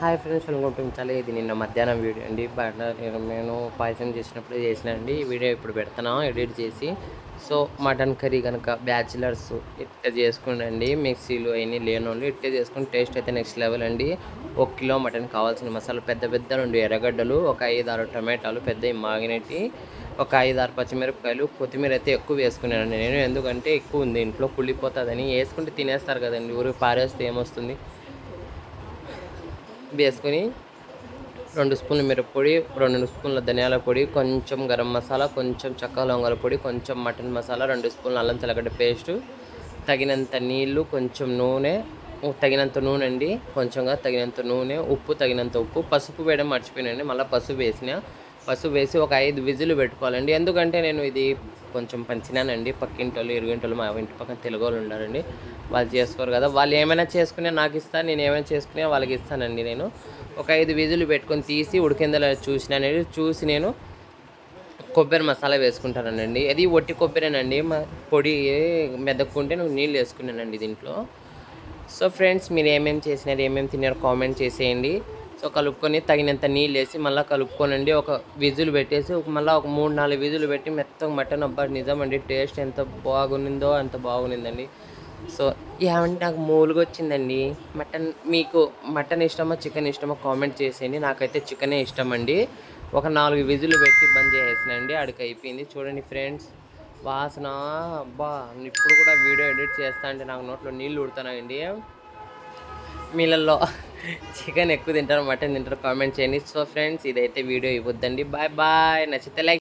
Hi friends, welcome to చాలా. ఇది నిన్న మధ్యాహ్నం వీడియో అండి. బట్ నేను పాయసం చేసినప్పుడు చేసినండి. ఈ వీడియో ఇప్పుడు పెడతాను ఎడిట్ చేసి. సో మటన్ కర్రీ కనుక బ్యాచిలర్స్ ఇట్లా చేసుకునండి, మిక్సీలు అవన్నీ లేనోళ్ళు ఇట్లా చేసుకుని టేస్ట్ అయితే నెక్స్ట్ లెవెల్ అండి. 1 కిలో మటన్ కావాల్సిన మసాలా పెద్ద పెద్ద 2 ఎర్రగడ్డలు, ఒక 5-6 టమాటాలు పెద్ద మాగినట్టి, ఒక 5-6 పచ్చిమిరపకాయలు, కొత్తిమీర అయితే ఎక్కువ వేసుకున్నానండి నేను. ఎందుకంటే ఎక్కువ ఉంది ఇంట్లో, కుళ్ళిపోతుందని. వేసుకుంటే తినేస్తారు కదండి, ఊరికి పారేస్తే ఏమొస్తుంది. వేసుకొని 2 స్పూన్ల మిరప్పొడి, 2 స్పూన్ల ధనియాల పొడి, కొంచెం గరం మసాలా, కొంచెం చెక్క లవంగాల పొడి, కొంచెం మటన్ మసాలా, 2 స్పూన్ల అల్లం తెల్లగడ్డ పేస్టు, తగినంత నీళ్లు, కొంచెం నూనె, తగినంత నూనె అండి, కొంచెంగా తగినంత నూనె, ఉప్పు తగినంత ఉప్పు, పసుపు వేయడం మర్చిపోయానండి, మళ్ళీ పసుపు వేసిన. పసుపు వేసి ఒక 5 విజిల్ పెట్టుకోవాలండి. ఎందుకంటే నేను ఇది కొంచెం పంచినానండి. పక్కింటోళ్ళు, ఇరుగింటోళ్ళు, మా ఇంటి పక్కన తెలుగు వాళ్ళు ఉన్నారండి. వాళ్ళు చేసుకోరు కదా, వాళ్ళు ఏమైనా చేసుకునే నాకు ఇస్తాను, నేను ఏమైనా చేసుకునే వాళ్ళకి ఇస్తానండి. నేను ఒక 5 విజులు పెట్టుకొని తీసి ఉడికిందలా చూసినానండి. చూసి నేను కొబ్బరి మసాలా వేసుకుంటానండి. అది ఒట్టి కొబ్బరేనండి, పొడి మెదక్కుంటే నేను నీళ్ళు వేసుకున్నానండి దీంట్లో. సో ఫ్రెండ్స్, మీరు ఏమేమి చేసినారు, ఏమేమి తిన్నారు కామెంట్ చేసేయండి. సో కలుపుకొని తగినంత నీళ్ళు వేసి మళ్ళీ కలుపుకోనండి. ఒక విజులు పెట్టేసి మళ్ళీ ఒక 3-4 విజులు పెట్టి మెత్తగా మటన్, అబ్బా నిజమండి టేస్ట్ ఎంత బాగునిందో అంత బాగునిందండి. సో ఏమంటే నాకు మూలుగా వచ్చిందండి. మటన్, మీకు మటన్ ఇష్టమా చికెన్ ఇష్టమా కామెంట్ చేసేయండి. నాకైతే చికెనే ఇష్టం అండి. ఒక 4 విజులు పెట్టి బంద్ చేసేసినండి. అడికి అయిపోయింది. చూడండి ఫ్రెండ్స్, వాసన, అబ్బా ఇప్పుడు కూడా వీడియో ఎడిట్ చేస్తా అంటే నాకు నోట్లో నీళ్ళు ఉడుతున్నాయండి. మీళ్ళల్లో చికెన్ ఎక్కువ తింటారు, మటన్ తింటారు కామెంట్ చేయండి. సో ఫ్రెండ్స్, ఇదైతే వీడియో ఇవ్వద్దండి. Bye bye. నచ్చితే లైక్